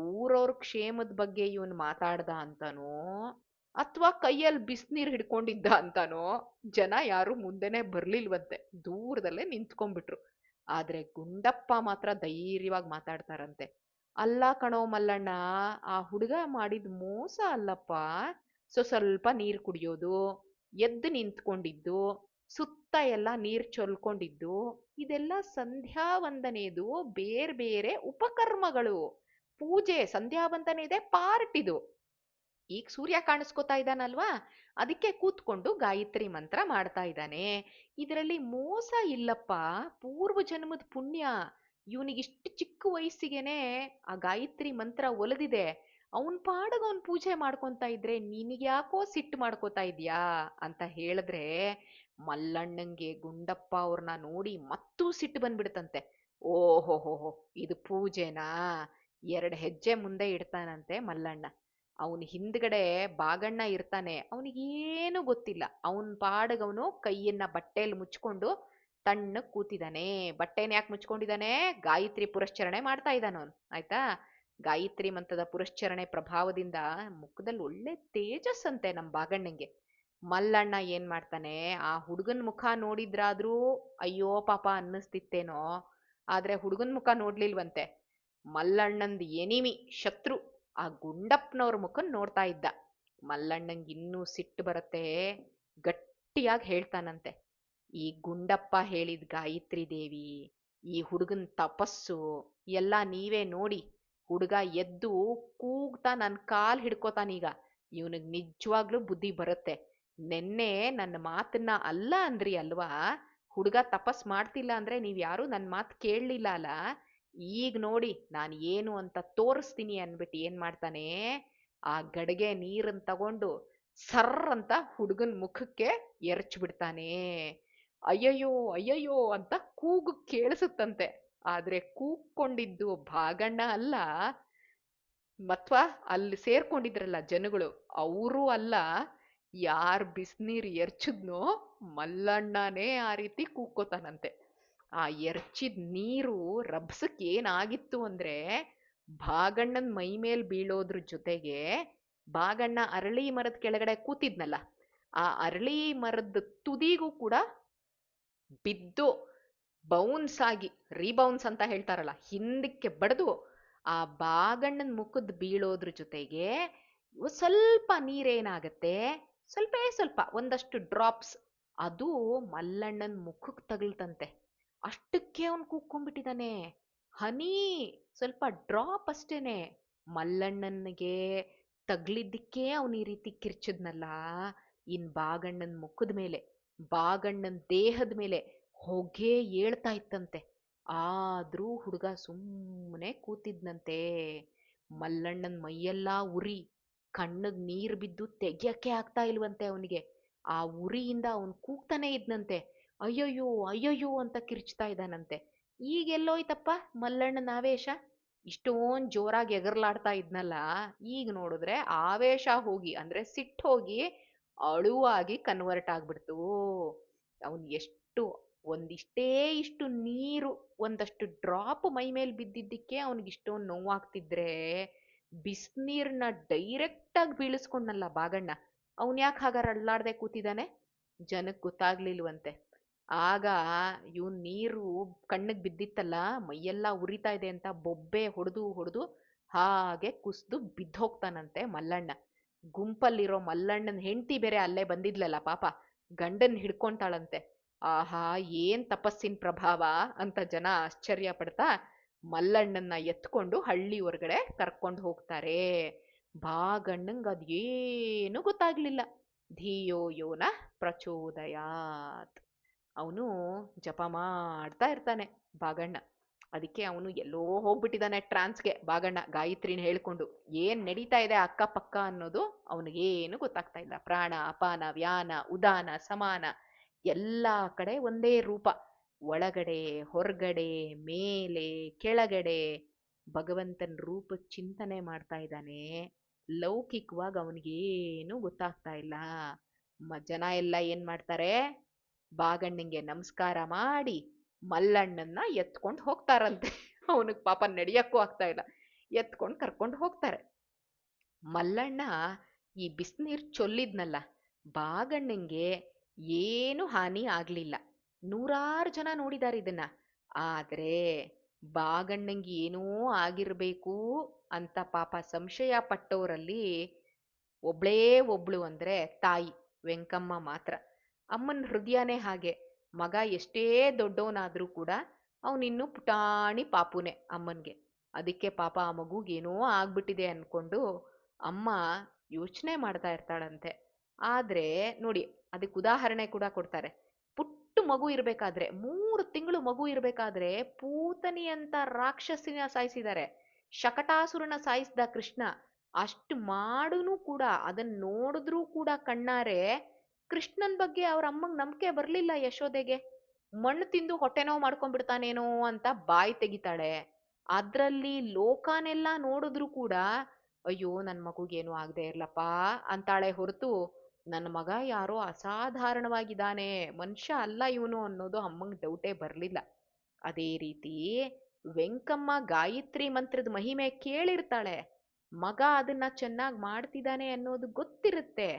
ಊರವ್ರ ಕ್ಷೇಮದ ಬಗ್ಗೆ ಇವನ್ ಮಾತಾಡ್ದ ಅಂತಾನೋ ಅಥವಾ ಕೈಯಲ್ಲಿ ಬಿಸ್ನೀರ್ ಹಿಡ್ಕೊಂಡಿದ್ದ ಅಂತಾನೋ ಜನ ಯಾರು ಮುಂದೆನೆ ಬರ್ಲಿಲ್ವಂತೆ, ದೂರದಲ್ಲೇ ನಿಂತ್ಕೊಂಡ್ಬಿಟ್ರು. ಆದ್ರೆ ಗುಂಡಪ್ಪ ಮಾತ್ರ ಧೈರ್ಯವಾಗಿ ಮಾತಾಡ್ತಾರಂತೆ. ಅಲ್ಲ ಕಣೋ ಮಲ್ಲಣ್ಣ, ಆ ಹುಡುಗ ಮಾಡಿದ್ ಮೋಸ ಅಲ್ಲಪ್ಪ. ಸ್ವಲ್ಪ ನೀರ್ ಕುಡಿಯೋದು, ಎದ್ದು ನಿಂತ್ಕೊಂಡಿದ್ದು, ಸುತ್ತ ಎಲ್ಲ ನೀರ್ ಚೊಲ್ಕೊಂಡಿದ್ದು, ಇದೆಲ್ಲ ಸಂಧ್ಯಾ ವಂದನೆದು ಬೇರೆ ಬೇರೆ ಉಪಕರ್ಮಗಳು. ಪೂಜೆ ಸಂಧ್ಯಾ ವಂದನೆದೆ ಪಾರ್ಟ್ ಇದು. ಈಗ ಸೂರ್ಯ ಕಾಣಿಸ್ಕೊತಾ ಇದ್ದಾನಲ್ವಾ, ಅದಕ್ಕೆ ಕೂತ್ಕೊಂಡು ಗಾಯತ್ರಿ ಮಂತ್ರ ಮಾಡ್ತಾ ಇದ್ದಾನೆ. ಇದರಲ್ಲಿ ಮೋಸ ಇಲ್ಲಪ್ಪ, ಪೂರ್ವ ಜನ್ಮದ ಪುಣ್ಯ. ಇವನಿಗಿಷ್ಟು ಚಿಕ್ಕ ವಯಸ್ಸಿಗೆನೆ ಆ ಗಾಯತ್ರಿ ಮಂತ್ರ ಒಲಿದಿದೆ. ಅವನ್ ಪಾಡಗ್ ಅವನ್ ಪೂಜೆ ಮಾಡ್ಕೊತಾ ಇದ್ರೆ ನಿನಗ್ಯಾಕೋ ಸಿಟ್ಟು ಮಾಡ್ಕೋತಾ ಇದ್ಯಾ ಅಂತ ಹೇಳಿದ್ರೆ ಮಲ್ಲಣ್ಣಂಗೆ ಗುಂಡಪ್ಪ ಅವ್ರನ್ನ ನೋಡಿ ಮತ್ತೂ ಸಿಟ್ಟು ಬಂದ್ಬಿಡ್ತಂತೆ. ಓಹೋಹೋಹೋ, ಇದು ಪೂಜೆನಾ? 2 ಹೆಜ್ಜೆ ಮುಂದೆ ಇಡ್ತಾನಂತೆ ಮಲ್ಲಣ್ಣ. ಅವನ ಹಿಂದ್ಗಡೆ ಬಾಗಣ್ಣ ಇರ್ತಾನೆ, ಅವನಿಗೇನು ಗೊತ್ತಿಲ್ಲ. ಅವನ್ ಪಾಡಗವನು ಕೈಯನ್ನ ಬಟ್ಟೆಯಲ್ಲಿ ಮುಚ್ಕೊಂಡು ತಣ್ಣಗ್ ಕೂತಿದ್ದಾನೆ. ಬಟ್ಟೆನ ಯಾಕೆ ಮುಚ್ಕೊಂಡಿದ್ದಾನೆ? ಗಾಯತ್ರಿ ಪುರಶ್ಚರಣೆ ಮಾಡ್ತಾ ಇದ್ದಾನ ಅವನು, ಆಯ್ತಾ? ಗಾಯತ್ರಿ ಮಂತ್ರದ ಪುರಶ್ಚರಣೆ ಪ್ರಭಾವದಿಂದ ಮುಖದಲ್ಲಿ ಒಳ್ಳೆ ತೇಜಸ್ಸಂತೆ ನಮ್ ಬಾಗಣ್ಣಂಗೆ. ಮಲ್ಲಣ್ಣ ಏನ್ ಮಾಡ್ತಾನೆ, ಆ ಹುಡುಗನ್ ಮುಖ ನೋಡಿದ್ರಾದ್ರೂ ಅಯ್ಯೋ ಪಾಪ ಅನ್ನಿಸ್ತಿತ್ತೇನೋ. ಆದ್ರೆ ಹುಡುಗನ್ ಮುಖ ನೋಡ್ಲಿಲ್ವಂತೆ. ಮಲ್ಲಣ್ಣಂದ್ ಎನಿಮಿ, ಶತ್ರು, ಆ ಗುಂಡಪ್ಪನವ್ರ ಮುಖನ್ ನೋಡ್ತಾ ಇದ್ದ. ಮಲ್ಲಣ್ಣಂಗೆ ಇನ್ನೂ ಸಿಟ್ಟು ಬರುತ್ತೆ. ಗಟ್ಟಿಯಾಗಿ ಹೇಳ್ತಾನಂತೆ, ಈ ಗುಂಡಪ್ಪ ಹೇಳಿದ ಗಾಯತ್ರಿ ದೇವಿ, ಈ ಹುಡುಗನ್ ತಪಸ್ಸು ಎಲ್ಲ ನೀವೇ ನೋಡಿ. ಹುಡುಗ ಎದ್ದು ಕೂಗ್ತಾ ನನ್ ಕಾಲ್ ಹಿಡ್ಕೋತಾನೀಗ. ಇವನಿಗೆ ನಿಜವಾಗ್ಲೂ ಬುದ್ಧಿ ಬರುತ್ತೆ. ನೆನ್ನೆ ನನ್ನ ಮಾತನ್ನ ಅಲ್ಲ ಅಂದ್ರಿ ಅಲ್ವಾ? ಹುಡುಗ ತಪಸ್ ಮಾಡ್ತಿಲ್ಲ ಅಂದ್ರೆ ನೀವ್ ಯಾರು ನನ್ ಮಾತು ಕೇಳಲಿಲ್ಲ ಅಲ್ಲ? ಈಗ ನೋಡಿ ನಾನು ಏನು ಅಂತ ತೋರಿಸ್ತೀನಿ ಅನ್ಬಿಟ್ಟು ಏನ್ ಮಾಡ್ತಾನೆ, ಆ ಗಡಿಗೆ ನೀರನ್ ತಗೊಂಡು ಸರ್ರ್ ಅಂತ ಹುಡುಗನ್ ಮುಖಕ್ಕೆ ಎರಚ್ ಬಿಡ್ತಾನೆ. ಅಯ್ಯಯ್ಯೋ ಅಯ್ಯಯ್ಯೋ ಅಂತ ಕೂಗು ಕೇಳಿಸುತ್ತಂತೆ. ಆದ್ರೆ ಕೂಗ್ಕೊಂಡಿದ್ದು ಭಾಗಣ್ಣ ಅಲ್ಲ, ಮತ್ವಾ ಅಲ್ಲಿ ಸೇರ್ಕೊಂಡಿದ್ರಲ್ಲ ಜನಗಳು, ಅವರೂ ಅಲ್ಲ. ಯಾರ್ ಬಿಸ್ನೀರ್ ಎರಚಿದ್ನೋ ಮಲ್ಲಣ್ಣನೇ ಆ ರೀತಿ ಕೂಗ್ಕೋತಾನಂತೆ. ಆ ಎರಚಿದ ನೀರು ರಭಸಕ್ ಏನಾಗಿತ್ತು ಅಂದ್ರೆ ಭಾಗಣ್ಣನ್ ಮೈ ಮೇಲ್ ಬೀಳೋದ್ರ ಜೊತೆಗೆ ಭಾಗಣ್ಣ ಅರಳಿ ಮರದ ಕೆಳಗಡೆ ಕೂತಿದ್ನಲ್ಲ, ಆ ಅರಳಿ ಮರದ ತುದಿಗೂ ಕೂಡ ಬಿದ್ದು ಬೌನ್ಸ್ ಆಗಿ, ರೀಬೌನ್ಸ್ ಅಂತ ಹೇಳ್ತಾರಲ್ಲ, ಹಿಂದಕ್ಕೆ ಬಡ್ದು ಆ ಬಾಗಣ್ಣನ ಮುಖದ್ ಬೀಳೋದ್ರ ಜೊತೆಗೆ ಸ್ವಲ್ಪ ನೀರೇನಾಗತ್ತೆ, ಸ್ವಲ್ಪ ಒಂದಷ್ಟು ಡ್ರಾಪ್ಸ್ ಅದು ಮಲ್ಲಣ್ಣನ ಮುಖಕ್ಕೆ ತಗಲ್ತಂತೆ. ಅಷ್ಟಕ್ಕೆ ಅವನು ಕೂಕ್ಕೊಂಡ್ಬಿಟ್ಟಿದ್ದಾನೆ. ಹನಿ, ಸ್ವಲ್ಪ ಡ್ರಾಪ್ ಅಷ್ಟೇನೆ. ಮಲ್ಲಣ್ಣನಿಗೆ ತಗ್ಲಿದ್ದಕ್ಕೆ ಅವನು ಈ ರೀತಿ ಕಿರ್ಚಿದ್ನಲ್ಲ, ಇನ್ ಬಾಗಣ್ಣನ ಮುಖದ ಮೇಲೆ, ಬಾಗಣ್ಣನ ದೇಹದ ಮೇಲೆ ಹೊಗೆ ಏಳ್ತಾ ಇತ್ತಂತೆ. ಆದ್ರೂ ಹುಡುಗ ಸುಮ್ಮನೆ ಕೂತಿದ್ನಂತೆ. ಮಲ್ಲಣ್ಣನ ಮೈಯೆಲ್ಲಾ ಉರಿ, ಕಣ್ಣಗ್ ನೀರ್ ಬಿದ್ದು ತೆಗಿಯಕ್ಕೆ ಆಗ್ತಾ ಇಲ್ವಂತೆ ಅವನಿಗೆ. ಆ ಉರಿಯಿಂದ ಅವನು ಕೂಗ್ತಾನೆ ಇದ್ನಂತೆ. ಅಯ್ಯಯ್ಯೋ ಅಯ್ಯಯ್ಯೋ ಅಂತ ಕಿರ್ಚ್ತಾ ಇದ್ದಾನಂತೆ. ಈಗೆಲ್ಲೋಯ್ತಪ್ಪ ಮಲ್ಲಣ್ಣನ ಆವೇಶ? ಇಷ್ಟೊಂದ್ ಜೋರಾಗಿ ಎಗರ್ಲಾಡ್ತಾ ಇದ್ನಲ್ಲ, ಈಗ ನೋಡಿದ್ರೆ ಆವೇಶ ಹೋಗಿ, ಅಂದ್ರೆ ಸಿಟ್ಟು ಹೋಗಿ ಅಳುವಾಗಿ ಕನ್ವರ್ಟ್ ಆಗ್ಬಿಡ್ತು. ಅವನ್ ಎಷ್ಟು ಒಂದಿಷ್ಟೇ ಇಷ್ಟು ನೀರು, ಒಂದಷ್ಟು ಡ್ರಾಪ್ ಮೈ ಮೇಲೆ ಬಿದ್ದಿದ್ದಕ್ಕೆ ಅವನಿಗೆ ಇಷ್ಟೊಂದು ನೋವಾಗ್ತಿದ್ರೆ, ಬಿಸ್ನೀರ್ನ ಡೈರೆಕ್ಟ್ ಆಗಿ ಬೀಳಿಸ್ಕೊಂಡಲ್ಲ ಬಾಗಣ್ಣ. ಅವನ್ ಯಾಕೆ ಹಾಗಾರ ಅಳ್ಳಾಡ್ದೆ ಕೂತಿದ್ದಾನೆ? ಜನಕ್ಕೆ ಗೊತ್ತಾಗ್ಲಿಲ್ವಂತೆ. ಆಗ ಇವನ್ ನೀರು ಕಣ್ಣಿಗೆ ಬಿದ್ದಿತ್ತಲ್ಲ, ಮೈಯೆಲ್ಲ ಉರಿತಾ ಇದೆ ಅಂತ ಬೊಬ್ಬೆ ಹೊಡೆದು ಹಾಗೆ ಕುಸ್ದು ಬಿದ್ದೋಗ್ತಾನಂತೆ ಮಲ್ಲಣ್ಣ. ಗುಂಪಲ್ಲಿರೋ ಮಲ್ಲಣ್ಣನ ಹೆಂಡತಿ ಬೇರೆ ಅಲ್ಲೇ ಬಂದಿದ್ಲಲ್ಲ ಪಾಪ, ಗಂಡನ್ ಹಿಡ್ಕೊಂತಾಳಂತೆ. ಆಹಾ, ಏನ್ ತಪಸ್ಸಿನ ಪ್ರಭಾವ ಅಂತ ಜನ ಆಶ್ಚರ್ಯ ಪಡ್ತಾ ಮಲ್ಲಣ್ಣನ್ನ ಎತ್ಕೊಂಡು ಹಳ್ಳಿ ಹೊರಗಡೆ ಕರ್ಕೊಂಡು ಹೋಗ್ತಾರೆ. ಬಾಗಣ್ಣಂಗ್ ಅದೇನು ಗೊತ್ತಾಗ್ಲಿಲ್ಲ. ಧಿಯೋ ಯೋನ ಪ್ರಚೋದಯಾತ್. ಅವನು ಜಪ ಮಾಡ್ತಾ ಇರ್ತಾನೆ ಬಾಗಣ್ಣ. ಅದಕ್ಕೆ ಅವನು ಎಲ್ಲೋ ಹೋಗ್ಬಿಟ್ಟಿದ್ದಾನೆ ಟ್ರಾನ್ಸ್ಗೆ ಬಾಗಣ್ಣ, ಗಾಯತ್ರಿನ ಹೇಳ್ಕೊಂಡು. ಏನ್ ನಡೀತಾ ಇದೆ ಅಕ್ಕಪಕ್ಕ ಅನ್ನೋದು ಅವನಿಗೇನು ಗೊತ್ತಾಗ್ತಾ ಇಲ್ಲ. ಪ್ರಾಣ ಅಪಾನ ವ್ಯಾನ ಉದಾನ ಸಮಾನ ಎಲ್ಲಾ ಕಡೆ ಒಂದೇ ರೂಪ. ಒಳಗಡೆ ಹೊರಗಡೆ ಮೇಲೆ ಕೆಳಗಡೆ ಭಗವಂತನ ರೂಪ ಚಿಂತನೆ ಮಾಡ್ತಾ ಇದ್ದಾನೆ. ಲೌಕಿಕವಾಗಿ ಅವನಿಗೇನು ಗೊತ್ತಾಗ್ತಾ ಇಲ್ಲ. ಜನ ಎಲ್ಲ ಏನ್ ಮಾಡ್ತಾರೆ, ಬಾಗಣ್ಣಂಗೆ ನಮಸ್ಕಾರ ಮಾಡಿ ಮಲ್ಲಣ್ಣನ್ನ ಎತ್ಕೊಂಡು ಹೋಗ್ತಾರಂತೆ. ಅವನಿಗೆ ಪಾಪ ನಡಿಯಕ್ಕೂ ಆಗ್ತಾ ಇಲ್ಲ, ಎತ್ಕೊಂಡು ಕರ್ಕೊಂಡು ಹೋಗ್ತಾರೆ. ಮಲ್ಲಣ್ಣ ಈ ಬಿಸಿನೀರ್ ಚೊಲ್ಲಿದ್ನಲ್ಲ, ಬಾಗಣ್ಣಂಗೆ ಏನು ಹಾನಿ ಆಗ್ಲಿಲ್ಲ. ನೂರಾರು ಜನ ನೋಡಿದಾರೆ ಇದನ್ನ. ಆದ್ರೆ ಬಾಗಣ್ಣಂಗೆ ಏನೋ ಆಗಿರ್ಬೇಕು ಅಂತ ಪಾಪ ಸಂಶಯ ಪಟ್ಟವರಲ್ಲಿ ಒಬ್ಳೇ ಒಬ್ಳು ಅಂದ್ರೆ ತಾಯಿ ವೆಂಕಮ್ಮ ಮಾತ್ರ. ಅಮ್ಮನ ಹೃದಯನೇ ಹಾಗೆ. ಮಗ ಎಷ್ಟೇ ದೊಡ್ಡವನಾದ್ರೂ ಕೂಡ ಅವನಿನ್ನೂ ಪುಟಾಣಿ ಪಾಪುನೆ ಅಮ್ಮನ್ಗೆ. ಅದಕ್ಕೆ ಪಾಪ ಆ ಮಗುಗೇನೋ ಆಗ್ಬಿಟ್ಟಿದೆ ಅನ್ಕೊಂಡು ಅಮ್ಮ ಯೋಚನೆ ಮಾಡ್ತಾ ಇರ್ತಾಳಂತೆ. ಆದ್ರೆ ನೋಡಿ, ಅದಕ್ಕೆ ಉದಾಹರಣೆ ಕೂಡ ಕೊಡ್ತಾರೆ. ಪುಟ್ಟು ಮಗು ಇರ್ಬೇಕಾದ್ರೆ, 3 ತಿಂಗಳು ಮಗು ಇರ್ಬೇಕಾದ್ರೆ ಪೂತನಿ ಅಂತ ರಾಕ್ಷಸಿನ ಸಾಯಿಸಿದ್ದಾರೆ. ಶಕಟಾಸುರನ ಸಾಯಿಸಿದ ಕೃಷ್ಣ. ಅಷ್ಟು ಮಾಡೂನು ಕೂಡ, ಅದನ್ನ ನೋಡಿದ್ರೂ ಕೂಡ ಕಣ್ಣಾರೆ ಕೃಷ್ಣನ್ ಬಗ್ಗೆ ಅವ್ರ ಅಮ್ಮಂಗ್ ನಂಬಿಕೆ ಬರ್ಲಿಲ್ಲ ಯಶೋದೆಗೆ. ಮಣ್ಣು ತಿಂದು ಹೊಟ್ಟೆ ನೋವು ಮಾಡ್ಕೊಂಡ್ಬಿಡ್ತಾನೇನೋ ಅಂತ ಬಾಯಿ ತೆಗಿತಾಳೆ. ಅದ್ರಲ್ಲಿ ಲೋಕನೆಲ್ಲ ನೋಡಿದ್ರು ಕೂಡ ಅಯ್ಯೋ ನನ್ ಮಗುಗೇನು ಆಗದೆ ಇರ್ಲಪ್ಪ ಅಂತಾಳೆ ಹೊರತು, ನನ್ನ ಮಗ ಯಾರೋ ಅಸಾಧಾರಣವಾಗಿದ್ದಾನೆ, ಮನುಷ್ಯ ಅಲ್ಲ ಇವನು ಅನ್ನೋದು ಅಮ್ಮಂಗ್ ಡೌಟೇ ಬರ್ಲಿಲ್ಲ. ಅದೇ ರೀತಿ ವೆಂಕಮ್ಮ ಗಾಯತ್ರಿ ಮಂತ್ರದ ಮಹಿಮೆ ಕೇಳಿರ್ತಾಳೆ. ಮಗ ಅದನ್ನ ಚೆನ್ನಾಗಿ ಮಾಡ್ತಿದ್ದಾನೆ ಅನ್ನೋದು ಗೊತ್ತಿರುತ್ತೆ.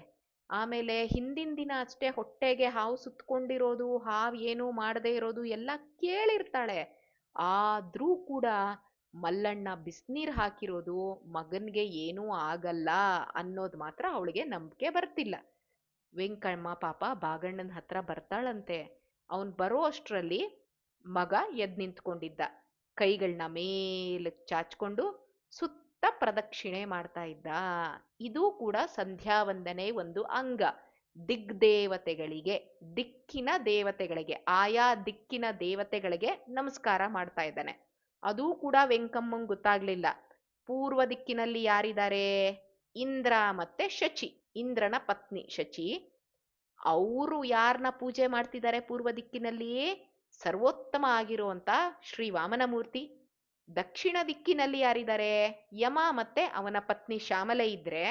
ಆಮೇಲೆ ಹಿಂದಿನ ದಿನ ಅಷ್ಟೇ ಹೊಟ್ಟೆಗೆ ಹಾವು ಸುತ್ಕೊಂಡಿರೋದು, ಹಾವು ಏನೂ ಮಾಡದೇ ಇರೋದು ಎಲ್ಲ ಕೇಳಿರ್ತಾಳೆ. ಆದ್ರೂ ಕೂಡ ಮಲ್ಲಣ್ಣ ಬಿಸ್ನೀರ್ ಹಾಕಿರೋದು ಮಗನ್ಗೆ ಏನೂ ಆಗಲ್ಲ ಅನ್ನೋದು ಮಾತ್ರ ಅವಳಿಗೆ ನಂಬಿಕೆ ಬರ್ತಿಲ್ಲ. ವೆಂಕಮ್ಮ ಪಾಪ ಬಾಗಣ್ಣನ ಹತ್ರ ಬರ್ತಾಳಂತೆ. ಅವನ್ ಬರೋ ಅಷ್ಟ್ರಲ್ಲಿ ಮಗ ಎದ್ ನಿಂತ್ಕೊಂಡಿದ್ದ. ಕೈಗಳನ್ನ ಮೇಲಕ್ಕೆ ಚಾಚ್ಕೊಂಡು ಸುತ್ತ ಪ್ರದಕ್ಷಿಣೆ ಮಾಡ್ತಾ ಇದ್ದ. ಇದು ಕೂಡ ಸಂಧ್ಯಾ ವಂದನೆ ಒಂದು ಅಂಗ. ದಿಗ್ದೇವತೆಗಳಿಗೆ, ದಿಕ್ಕಿನ ದೇವತೆಗಳಿಗೆ, ಆಯಾ ದಿಕ್ಕಿನ ದೇವತೆಗಳಿಗೆ ನಮಸ್ಕಾರ ಮಾಡ್ತಾ ಇದ್ದಾನೆ. ಅದೂ ಕೂಡ ವೆಂಕಮ್ಮಂಗ್ ಗೊತ್ತಾಗ್ಲಿಲ್ಲ. ಪೂರ್ವ ದಿಕ್ಕಿನಲ್ಲಿ ಯಾರಿದ್ದಾರೆ? ಇಂದ್ರ ಮತ್ತೆ ಶಚಿ, ಇಂದ್ರನ ಪತ್ನಿ ಶಚಿ. ಅವರು ಯಾರನ್ನ ಪೂಜೆ ಮಾಡ್ತಿದ್ದಾರೆ ಪೂರ್ವ ದಿಕ್ಕಿನಲ್ಲಿ? ಸರ್ವೋತ್ತಮ ಆಗಿರುವಂತ ಶ್ರೀ ವಾಮನಮೂರ್ತಿ. ದಕ್ಷಿಣ ದಿಕ್ಕಿನಲ್ಲಿ ಯಾರಿದ್ದಾರೆ? ಯಮ ಮತ್ತೆ ಅವನ ಪತ್ನಿ ಶ್ಯಾಮಲೆ ಇದ್ರೆ,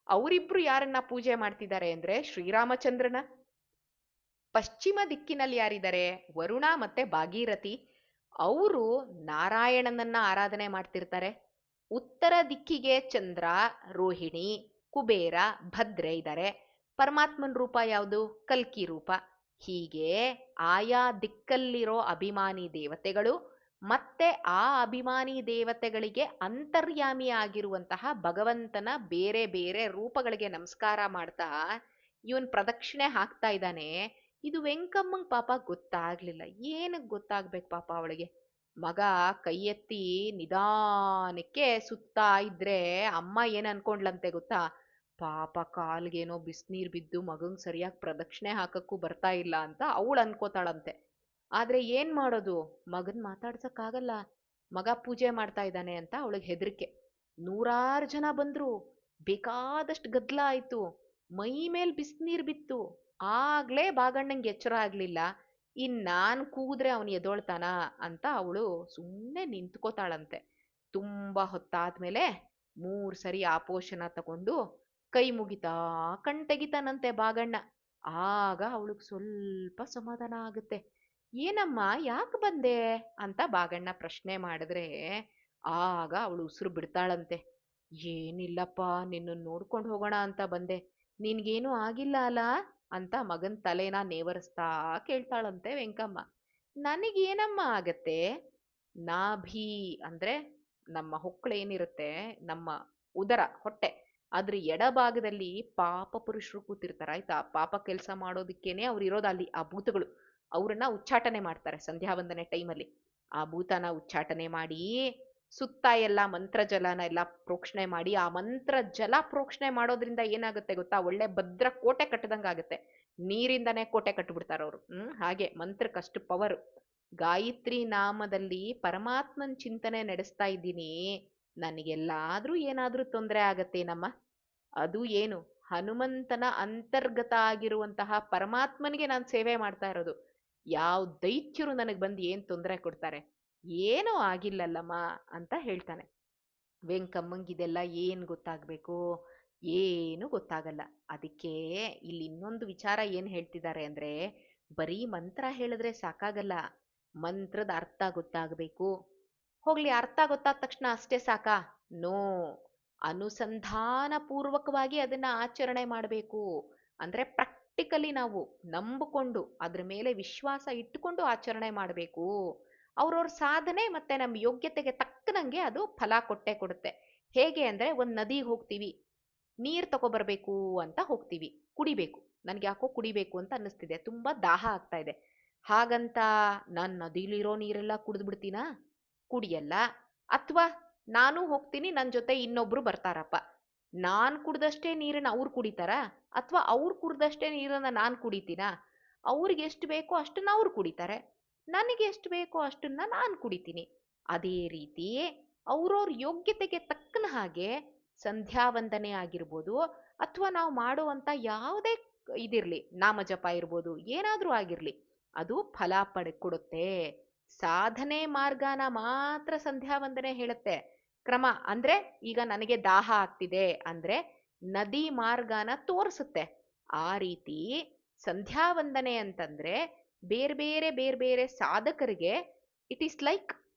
ಅವರಿಬ್ರು ಯಾರನ್ನ ಪೂಜೆ ಮಾಡ್ತಿದ್ದಾರೆ ಅಂದ್ರೆ ಶ್ರೀರಾಮಚಂದ್ರನ. ಪಶ್ಚಿಮ ದಿಕ್ಕಿನಲ್ಲಿ ಯಾರಿದ್ದಾರೆ? ವರುಣ ಮತ್ತೆ ಭಾಗೀರಥಿ. ಅವರು ನಾರಾಯಣನನ್ನ ಆರಾಧನೆ ಮಾಡ್ತಿರ್ತಾರೆ. ಉತ್ತರ ದಿಕ್ಕಿಗೆ ಚಂದ್ರ, ರೋಹಿಣಿ, ಕುಬೇರ, ಭದ್ರೆ ಇದ್ದಾರೆ. ಪರಮಾತ್ಮನ ರೂಪ ಯಾವುದು? ಕಲ್ಕಿ ರೂಪ. ಹೀಗೆ ಆಯಾ ದಿಕ್ಕಲ್ಲಿರೋ ಅಭಿಮಾನಿ ದೇವತೆಗಳು ಮತ್ತೆ ಆ ಅಭಿಮಾನಿ ದೇವತೆಗಳಿಗೆ ಅಂತರ್ಯಾಮಿ ಆಗಿರುವಂತಹ ಭಗವಂತನ ಬೇರೆ ಬೇರೆ ರೂಪಗಳಿಗೆ ನಮಸ್ಕಾರ ಮಾಡ್ತಾ ಇವನ್ ಪ್ರದಕ್ಷಿಣೆ ಹಾಕ್ತಾ ಇದ್ದಾನೆ. ಇದು ವೆಂಕಮ್ಮಂಗ್ ಪಾಪ ಗೊತ್ತಾಗ್ಲಿಲ್ಲ. ಏನಕ್ಕೆ ಗೊತ್ತಾಗ್ಬೇಕು ಪಾಪ ಅವಳಿಗೆ? ಮಗ ಕೈ ಎತ್ತಿ ನಿಧಾನಕ್ಕೆ ಸುತ್ತಾ ಇದ್ರೆ ಅಮ್ಮ ಏನ್ ಅನ್ಕೊಂಡ್ಲಂತೆ ಗೊತ್ತಾ? ಪಾಪ ಕಾಲ್ಗೇನೋ ಬಿಸ್ನೀರ್ ಬಿದ್ದು ಮಗಂಗ್ ಸರಿಯಾಗಿ ಪ್ರದಕ್ಷಿಣೆ ಹಾಕಕ್ಕೂ ಬರ್ತಾ ಇಲ್ಲ ಅಂತ ಅವಳು ಅನ್ಕೋತಾಳಂತೆ. ಆದ್ರೆ ಏನ್ ಮಾಡೋದು? ಮಗನ್ ಮಾತಾಡ್ಸಕ್ಕಾಗಲ್ಲ. ಮಗ ಪೂಜೆ ಮಾಡ್ತಾ ಇದ್ದಾನೆ ಅಂತ ಅವಳಿಗೆ ಹೆದರಿಕೆ. 100 ಜನ ಬಂದ್ರು, ಬೇಕಾದಷ್ಟು ಗದ್ಲ ಆಯ್ತು, ಮೈ ಮೇಲ್ ಬಿಸ್ನೀರ್ ಬಿತ್ತು. ಆಗ್ಲೇ ಬಾಗಣ್ಣಂಗೆ ಎಚ್ಚರ ಆಗ್ಲಿಲ್ಲ. ನಾನ್ ಕೂದ್ರೆ ಅವನು ಎದೊಳ್ತಾನ ಅಂತ ಅವಳು ಸುಮ್ಮನೆ ನಿಂತ್ಕೋತಾಳಂತೆ. ತುಂಬಾ ಹೊತ್ತಾದ್ಮೇಲೆ 3 ಸರಿ ಆಪೋಷಣ ತಗೊಂಡು ಕೈ ಮುಗಿತಾ ಕಣ್ ತೆಗಿತಾನಂತೆ ಬಾಗಣ್ಣ. ಆಗ ಅವಳಿಗೆ ಸ್ವಲ್ಪ ಸಮಾಧಾನ ಆಗುತ್ತೆ. ಏನಮ್ಮ, ಯಾಕೆ ಬಂದೆ ಅಂತ ಬಾಗಣ್ಣ ಪ್ರಶ್ನೆ ಮಾಡಿದ್ರೆ ಆಗ ಅವಳು ಉಸಿರು ಬಿಡ್ತಾಳಂತೆ. ಏನಿಲ್ಲಪ್ಪ, ನಿನ್ನ ನೋಡ್ಕೊಂಡು ಹೋಗೋಣ ಅಂತ ಬಂದೆ. ನಿನ್ಗೇನು ಆಗಿಲ್ಲ ಅಲ್ಲ ಅಂತ ಮಗನ್ ತಲೆನ ನೇವರಿಸ್ತಾ ಕೇಳ್ತಾಳಂತೆ ವೆಂಕಮ್ಮ. ನನಗೇನಮ್ಮ ಆಗತ್ತೆ? ನಾಭಿ ಅಂದ್ರೆ ನಮ್ಮ ಹೊಕ್ಕಳೇನಿರುತ್ತೆ, ನಮ್ಮ ಉದರ ಹೊಟ್ಟೆ, ಅದ್ರ ಎಡಭಾಗದಲ್ಲಿ ಪಾಪ ಪುರುಷರು ಕೂತಿರ್ತಾರ ಆಯ್ತಾ. ಪಾಪ ಕೆಲಸ ಮಾಡೋದಕ್ಕೇನೆ ಅವ್ರು ಇರೋದು ಅಲ್ಲಿ. ಆ ಭೂತಗಳು ಅವ್ರನ್ನ ಉಚ್ಚಾಟನೆ ಮಾಡ್ತಾರೆ ಸಂಧ್ಯಾವಂದನೆ ಟೈಮಲ್ಲಿ. ಆ ಭೂತನ ಉಚ್ಚಾಟನೆ ಮಾಡಿ ಸುತ್ತ ಎಲ್ಲ ಮಂತ್ರ ಜಲನ ಎಲ್ಲ ಪ್ರೋಕ್ಷಣೆ ಮಾಡಿ, ಆ ಮಂತ್ರ ಜಲ ಪ್ರೋಕ್ಷಣೆ ಮಾಡೋದ್ರಿಂದ ಏನಾಗುತ್ತೆ ಗೊತ್ತಾ? ಒಳ್ಳೆ ಭದ್ರ ಕೋಟೆ ಕಟ್ಟದಂಗಾಗತ್ತೆ. ನೀರಿಂದನೇ ಕೋಟೆ ಕಟ್ಬಿಡ್ತಾರ ಅವ್ರು. ಹಾಗೆ ಮಂತ್ರಕ್ಕಷ್ಟು ಪವರ್. ಗಾಯತ್ರಿ ನಾಮದಲ್ಲಿ ಪರಮಾತ್ಮನ್ ಚಿಂತನೆ ನಡೆಸ್ತಾ ಇದ್ದೀನಿ, ನನಗೆಲ್ಲಾದ್ರೂ ಏನಾದ್ರೂ ತೊಂದರೆ ಆಗತ್ತೇನಮ್ಮ? ಅದು ಏನು? ಹನುಮಂತನ ಅಂತರ್ಗತ ಆಗಿರುವಂತಹ ಪರಮಾತ್ಮನಿಗೆ ನಾನು ಸೇವೆ ಮಾಡ್ತಾ ಇರೋದು. ಯಾವ ದೈತ್ಯರು ನನಗೆ ಬಂದು ಏನ್ ತೊಂದರೆ ಕೊಡ್ತಾರೆ? ಏನೂ ಆಗಿಲ್ಲಲ್ಲಮ್ಮ ಅಂತ ಹೇಳ್ತಾನೆ. ವೆಂಕಮ್ಮಂಗಿದೆಲ್ಲ ಏನ್ ಗೊತ್ತಾಗ್ಬೇಕು? ಏನು ಗೊತ್ತಾಗಲ್ಲ. ಅದಕ್ಕೆ ಇಲ್ಲಿ ಇನ್ನೊಂದು ವಿಚಾರ ಏನ್ ಹೇಳ್ತಿದ್ದಾರೆ ಅಂದ್ರೆ, ಬರೀ ಮಂತ್ರ ಹೇಳಿದ್ರೆ ಸಾಕಾಗಲ್ಲ, ಮಂತ್ರದ ಅರ್ಥ ಗೊತ್ತಾಗಬೇಕು. ಹೋಗ್ಲಿ, ಅರ್ಥ ಗೊತ್ತಾದ ತಕ್ಷಣ ಅಷ್ಟೇ ಸಾಕಾ? ನೋ, ಅನುಸಂಧಾನ ಪೂರ್ವಕವಾಗಿ ಅದನ್ನ ಆಚರಣೆ ಮಾಡಬೇಕು. ಅಂದ್ರೆ ಪ್ರಾಕ್ಟಿಕಲಿ ನಾವು ನಂಬಿಕೊಂಡು ಅದ್ರ ಮೇಲೆ ವಿಶ್ವಾಸ ಇಟ್ಟುಕೊಂಡು ಆಚರಣೆ ಮಾಡಬೇಕು. ಅವ್ರವ್ರ ಸಾಧನೆ ಮತ್ತೆ ನಮ್ಮ ಯೋಗ್ಯತೆಗೆ ತಕ್ಕನಂಗೆ ಅದು ಫಲ ಕೊಟ್ಟೆ ಕೊಡುತ್ತೆ. ಹೇಗೆ ಅಂದ್ರೆ, ಒಂದ್ ನದಿಗೆ ಹೋಗ್ತೀವಿ, ನೀರ್ ತಗೊಬರ್ಬೇಕು ಅಂತ ಹೋಗ್ತೀವಿ, ಕುಡಿಬೇಕು. ನನ್ಗೆ ಯಾಕೋ ಕುಡಿಬೇಕು ಅಂತ ಅನ್ನಿಸ್ತಿದೆ, ತುಂಬಾ ದಾಹ ಆಗ್ತಾ ಇದೆ. ಹಾಗಂತ ನಾನ್ ನದಿಲಿರೋ ನೀರೆಲ್ಲ ಕುಡಿದ್ಬಿಡ್ತೀನಾ? ಕುಡಿಯಲ್ಲ. ಅಥವಾ ನಾನು ಹೋಗ್ತೀನಿ, ನನ್ ಜೊತೆ ಇನ್ನೊಬ್ರು ಬರ್ತಾರಪ್ಪ, ನಾನ್ ಕುಡ್ದಷ್ಟೇ ನೀರನ್ನ ಅವ್ರು ಕುಡಿತಾರ? ಅಥವಾ ಅವ್ರು ಕುಡ್ದಷ್ಟೇ ನೀರನ್ನ ನಾನ್ ಕುಡಿತೀನಾ? ಅವ್ರಿಗೆ ಎಷ್ಟು ಬೇಕೋ ಅಷ್ಟನ್ನ ಅವ್ರು ಕುಡಿತಾರೆ, ನನಗೆ ಎಷ್ಟು ಬೇಕೋ ಅಷ್ಟನ್ನ ನಾನು ಕುಡಿತೀನಿ. ಅದೇ ರೀತಿ ಅವ್ರವ್ರ ಯೋಗ್ಯತೆಗೆ ತಕ್ಕನ ಹಾಗೆ ಸಂಧ್ಯಾವಂದನೆ ಆಗಿರ್ಬೋದು, ಅಥವಾ ನಾವು ಮಾಡುವಂತ ಯಾವುದೇ ಇದಿರ್ಲಿ, ನಾಮಜಪ ಇರ್ಬೋದು, ಏನಾದ್ರೂ ಆಗಿರ್ಲಿ, ಅದು ಫಲ ಕೊಡುತ್ತೆ. ಸಾಧನೆ ಮಾರ್ಗನ ಮಾತ್ರ ಸಂಧ್ಯಾವಂದನೆ ಹೇಳುತ್ತೆ. ಕ್ರಮ ಅಂದ್ರೆ, ಈಗ ನನಗೆ ದಾಹ ಆಗ್ತಿದೆ ಅಂದ್ರೆ ನದಿ ಮಾರ್ಗನ ತೋರಿಸುತ್ತೆ. ಆ ರೀತಿ ಸಂಧ್ಯಾವಂದನೆ ಅಂತಂದ್ರೆ ಬೇರೆ ಬೇರೆ ಬೇರೆ ಬೇರೆ ಸಾಧಕರಿಗೆ it is like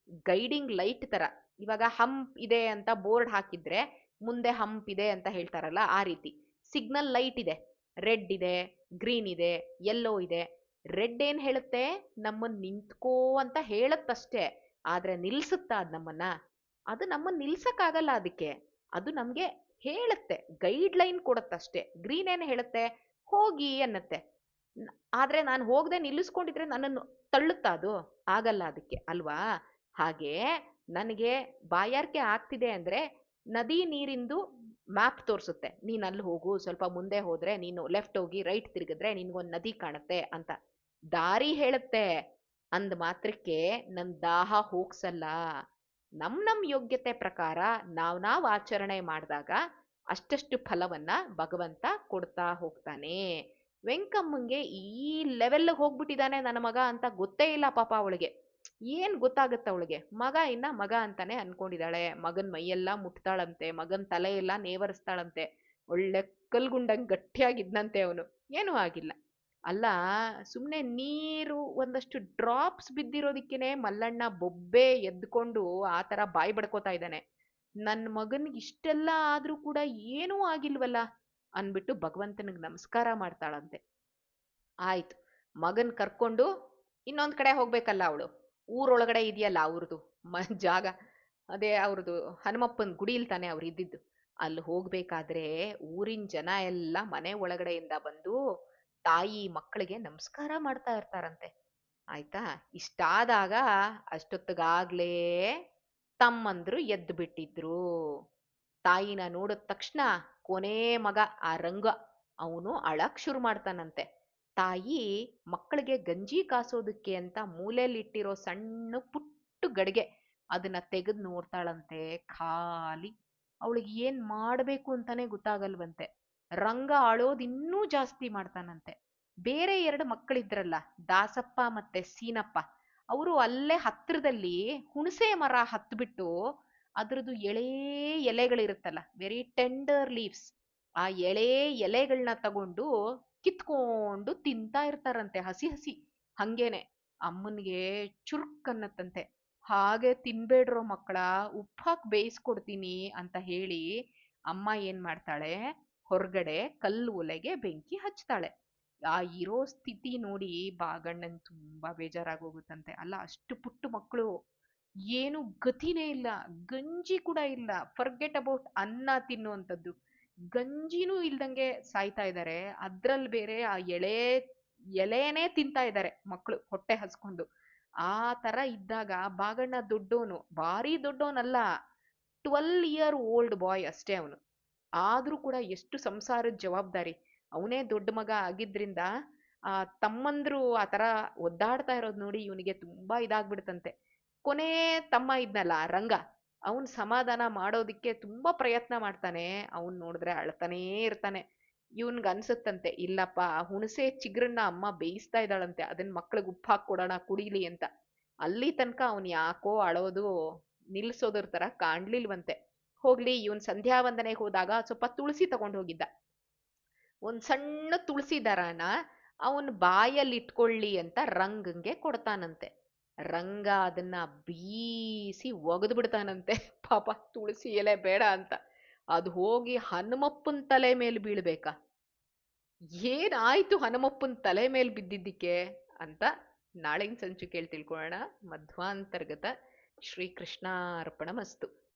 guiding light ತರ. ಇವಾಗ ಹಂಪ್ ಇದೆ ಅಂತ ಬೋರ್ಡ್ ಹಾಕಿದ್ರೆ ಮುಂದೆ ಹಂಪ್ ಇದೆ ಅಂತ ಹೇಳ್ತಾರಲ್ಲ, ಆ ರೀತಿ ಸಿಗ್ನಲ್ ಲೈಟ್ ಇದೆ. ರೆಡ್ ಇದೆ, ಗ್ರೀನ್ ಇದೆ, ಯೆಲ್ಲೋ ಇದೆ. ರೆಡ್ ಏನ್ ಹೇಳುತ್ತೆ? ನಮ್ಮನ್ ನಿಂತ್ಕೋ ಅಂತ ಹೇಳತ್ತಷ್ಟೇ. ಆದ್ರೆ ನಿಲ್ಸುತ್ತಾ ಅದ್ ನಮ್ಮನ್ನ? ಅದು ನಮ್ಮನ್ನ ನಿಲ್ಸಕ್ಕಾಗಲ್ಲ. ಅದಕ್ಕೆ ಅದು ನಮ್ಗೆ ಹೇಳುತ್ತೆ, ಗೈಡ್ ಲೈನ್ ಕೊಡತ್ತಷ್ಟೇ. ಗ್ರೀನ್ ಏನ್ ಹೇಳುತ್ತೆ? ಹೋಗಿ ಅನ್ನತ್ತೆ. ಆದ್ರೆ ನಾನು ಹೋಗದೆ ನಿಲ್ಲಿಸ್ಕೊಂಡಿದ್ರೆ ನನ್ನನ್ನು ತಳ್ಳುತ್ತಾ ಅದು? ಆಗಲ್ಲ ಅದಕ್ಕೆ, ಅಲ್ವಾ? ಹಾಗೆ ನನಗೆ ಬಾಯಾರಿಕೆ ಆಗ್ತಿದೆ ಅಂದ್ರೆ ನದಿ ನೀರಿಂದು ಮ್ಯಾಪ್ ತೋರಿಸುತ್ತೆ. ನೀನ್ ಅಲ್ಲಿ ಹೋಗು, ಸ್ವಲ್ಪ ಮುಂದೆ ಹೋದ್ರೆ ನೀನು ಲೆಫ್ಟ್ ಹೋಗಿ ರೈಟ್ ತಿರುಗಿದ್ರೆ ನಿನ್ಗೊಂದ್ ನದಿ ಕಾಣುತ್ತೆ ಅಂತ ದಾರಿ ಹೇಳುತ್ತೆ. ಅಂದ್ ಮಾತ್ರಕ್ಕೆ ನನ್ ದಾಹ ಹೋಗ್ಸಲ್ಲ. ನಮ್ ಯೋಗ್ಯತೆ ಪ್ರಕಾರ ನಾವ್ ಆಚರಣೆ ಮಾಡಿದಾಗ ಅಷ್ಟಷ್ಟು ಫಲವನ್ನ ಭಗವಂತ ಕೊಡ್ತಾ ಹೋಗ್ತಾನೆ. ವೆಂಕಮ್ಮಂಗೆ ಈ ಲೆವೆಲ್ ಹೋಗ್ಬಿಟ್ಟಿದ್ದಾನೆ ನನ್ನ ಮಗ ಅಂತ ಗೊತ್ತೇ ಇಲ್ಲ ಪಾಪ ಅವಳಿಗೆ. ಏನ್ ಗೊತ್ತಾಗತ್ತ ಅವಳಿಗೆ? ಮಗ ಇನ್ನ ಮಗ ಅಂತಾನೆ ಅನ್ಕೊಂಡಿದ್ದಾಳೆ. ಮಗನ್ ಮೈಯೆಲ್ಲ ಮುಟ್ತಾಳಂತೆ, ಮಗನ್ ತಲೆ ಎಲ್ಲ ನೇವರಿಸ್ತಾಳಂತೆ. ಒಳ್ಳೆ ಕಲ್ಗುಂಡಂಗ್ ಗಟ್ಟಿಯಾಗಿದ್ನಂತೆ ಅವನು. ಏನೂ ಆಗಿಲ್ಲ. ಅಲ್ಲ, ಸುಮ್ನೆ ನೀರು ಒಂದಷ್ಟು ಡ್ರಾಪ್ಸ್ ಬಿದ್ದಿರೋದಿಕ್ಕೇನೆ ಮಲ್ಲಣ್ಣ ಬೊಬ್ಬೆ ಎದ್ಕೊಂಡು ಆ ತರ ಬಾಯಿ ಬಡ್ಕೋತಾ ಇದ್ದಾನೆ. ನನ್ ಮಗನ್ಗೆ ಇಷ್ಟೆಲ್ಲ ಆದ್ರೂ ಕೂಡ ಏನೂ ಆಗಿಲ್ವಲ್ಲ ಅನ್ಬಿಟ್ಟು ಭಗವಂತನಿಗೆ ನಮಸ್ಕಾರ ಮಾಡ್ತಾಳಂತೆ. ಆಯ್ತು, ಮಗನ್ ಕರ್ಕೊಂಡು ಇನ್ನೊಂದ್ ಕಡೆ ಹೋಗ್ಬೇಕಲ್ಲ ಅವಳು. ಊರೊಳಗಡೆ ಇದೆಯಲ್ಲ ಅವ್ರದ್ದು ಜಾಗ, ಅದೇ ಅವ್ರದ್ದು ಹನುಮಪ್ಪನ ಗುಡಿಲ್ ತಾನೆ ಅವ್ರು ಇದ್ದಿದ್ದು. ಅಲ್ಲಿ ಹೋಗ್ಬೇಕಾದ್ರೆ ಊರಿನ ಜನ ಎಲ್ಲ ಮನೆ ಒಳಗಡೆಯಿಂದ ಬಂದು ತಾಯಿ ಮಕ್ಕಳಿಗೆ ನಮಸ್ಕಾರ ಮಾಡ್ತಾ ಇರ್ತಾರಂತೆ. ಆಯ್ತಾ? ಇಷ್ಟಾದಾಗ ಅಷ್ಟೊತ್ತಿಗಾಗ್ಲೇ ತಮ್ಮಂದ್ರು ಎದ್ದು ಬಿಟ್ಟಿದ್ರು. ತಾಯಿನ ನೋಡಿದ ತಕ್ಷಣ ಕೊನೇ ಮಗ ಆ ರಂಗ ಅವನು ಅಳಕ್ ಶುರು ಮಾಡ್ತಾನಂತೆ. ತಾಯಿ ಮಕ್ಕಳಿಗೆ ಗಂಜಿ ಕಾಸೋದಕ್ಕೆ ಅಂತ ಮೂಲೆಯಲ್ಲಿಟ್ಟಿರೋ ಸಣ್ಣ ಪುಟ್ಟು ಗಡಿಗೆ ಅದನ್ನ ತೆಗೆದು ನೋಡ್ತಾಳಂತೆ. ಖಾಲಿ. ಅವಳಿಗೆ ಏನ್ ಮಾಡ್ಬೇಕು ಅಂತಾನೆ ಗೊತ್ತಾಗಲ್ವಂತೆ. ರಂಗ ಅಳೋದ್ ಇನ್ನೂ ಜಾಸ್ತಿ ಮಾಡ್ತಾನಂತೆ. ಬೇರೆ ಎರಡು ಮಕ್ಕಳಿದ್ರಲ್ಲ, ದಾಸಪ್ಪ ಮತ್ತೆ ಸೀನಪ್ಪ, ಅವರು ಅಲ್ಲೇ ಹತ್ರದಲ್ಲಿ ಹುಣಸೆ ಮರ ಹತ್ಬಿಟ್ಟು ಅದ್ರದ್ದು ಎಳೇ ಎಲೆಗಳಿರುತ್ತಲ್ಲ, ವೆರಿ ಟೆಂಡರ್ ಲೀವ್ಸ್, ಆ ಎಳೆ ಎಲೆಗಳನ್ನ ತಗೊಂಡು ಕಿತ್ಕೊಂಡು ತಿಂತಾ ಇರ್ತಾರಂತೆ ಹಸಿ ಹಸಿ ಹಂಗೇನೆ. ಅಮ್ಮನ್ಗೆ ಚುರುಕ್ ಅನ್ನತ್ತಂತೆ. ಹಾಗೆ ತಿನ್ಬೇಡ್ರೋ ಮಕ್ಕಳ, ಉಪ್ಪಾಕ್ ಬೇಯಿಸ್ಕೊಡ್ತೀನಿ ಅಂತ ಹೇಳಿ ಅಮ್ಮ ಏನ್ ಮಾಡ್ತಾಳೆ, ಹೊರಗಡೆ ಕಲ್ಲು ಒಲೆಗೆ ಬೆಂಕಿ ಹಚ್ತಾಳೆ. ಆ ಇರೋ ಸ್ಥಿತಿ ನೋಡಿ ಬಾಗಣ್ಣನ್ ತುಂಬಾ ಬೇಜಾರಾಗೋಗುತ್ತಂತೆ. ಅಲ್ಲ, ಅಷ್ಟು ಪುಟ್ಟು ಮಕ್ಕಳು, ಏನು ಗತಿನೇ ಇಲ್ಲ, ಗಂಜಿ ಕೂಡ ಇಲ್ಲ, ಫರ್ಗೆಟ್ ಅಬೌಟ್ ಅನ್ನ ತಿನ್ನುವಂಥದ್ದು, ಗಂಜಿನೂ ಇಲ್ದಂಗೆ ಸಾಯ್ತಾ ಇದ್ದಾರೆ. ಅದ್ರಲ್ಲಿ ಬೇರೆ ಆ ಎಲೆನೇ ತಿಂತಾ ಇದ್ದಾರೆ ಮಕ್ಕಳು ಹೊಟ್ಟೆ ಹಸ್ಕೊಂಡು. ಆ ತರ ಇದ್ದಾಗ ಬಾಗಣ್ಣ ದೊಡ್ಡೋನು, ಭಾರಿ ದೊಡ್ಡೋನಲ್ಲ, 12 year old ಬಾಯ್ ಅಷ್ಟೇ ಅವನು. ಆದ್ರೂ ಕೂಡ ಎಷ್ಟು ಸಂಸಾರದ ಜವಾಬ್ದಾರಿ. ಅವನೇ ದೊಡ್ಡ ಮಗ ಆಗಿದ್ರಿಂದ ಆ ತಮ್ಮಂದ್ರು ಆ ತರ ಒದ್ದಾಡ್ತಾ ಇರೋದ್ ನೋಡಿ ಇವನಿಗೆ ತುಂಬಾ ಇದಾಗ್ಬಿಡ್ತಂತೆ. ಕೊನೇ ತಮ್ಮ ಇದ್ನಲ್ಲ ರಂಗ, ಅವನ್ ಸಮಾಧಾನ ಮಾಡೋದಿಕ್ಕೆ ತುಂಬಾ ಪ್ರಯತ್ನ ಮಾಡ್ತಾನೆ. ಅವನ್ ನೋಡಿದ್ರೆ ಅಳ್ತಾನೇ ಇರ್ತಾನೆ. ಇವನ್ಗ ಅನ್ಸುತ್ತಂತೆ, ಇಲ್ಲಪ್ಪ ಹುಣಸೆ ಚಿಗ್ರನ್ನ ಅಮ್ಮ ಬೇಯಿಸ್ತಾ ಇದ್ದಾಳಂತೆ, ಅದನ್ನ ಮಕ್ಳಿಗೆ ಉಪ್ಪು ಹಾಕಿ ಕೊಡೋಣ ಕುಡೀಲಿ ಅಂತ. ಅಲ್ಲಿ ತನಕ ಅವನ್ ಯಾಕೋ ಅಳೋದು ನಿಲ್ಸೋದ್ರ ತರ ಕಾಣ್ಲಿಲ್ವಂತೆ. ಹೋಗ್ಲಿ, ಇವನ್ ಸಂಧ್ಯಾ ವಂದನೆಗೆ ಹೋದಾಗ ಸ್ವಲ್ಪ ತುಳಸಿ ತಗೊಂಡ್ ಹೋಗಿದ್ದ. ಒಂದ್ ಸಣ್ಣ ತುಳಸಿ ದರನ ಅವನ್ ಬಾಯಲ್ಲಿ ಇಟ್ಕೊಳ್ಳಿ ಅಂತ ರಂಗಂಗೆ ಕೊಡ್ತಾನಂತೆ. ರಂಗ ಅದನ್ನ ಬೀಸಿ ಒಗದು ಬಿಡ್ತಾನಂತೆ. ಪಾಪ ತುಳಸಿ ಎಲೆ ಬೇಡ ಅಂತ. ಅದು ಹೋಗಿ ಹನುಮಪ್ಪನ್ ತಲೆ ಮೇಲೆ ಬೀಳ್ಬೇಕಾ? ಏನಾಯ್ತು ಹನುಮಪ್ಪನ್ ತಲೆ ಮೇಲೆ ಬಿದ್ದಿದ್ದಕ್ಕೆ ಅಂತ ನಾಳಿನ ಸಂಚಿಕೆಯಲ್ಲಿ ತಿಳ್ಕೊಳ್ಳೋಣ. ಮಧ್ವಾಂತರ್ಗತ. ಶ್ರೀಕೃಷ್ಣಾರ್ಪಣಮಸ್ತು.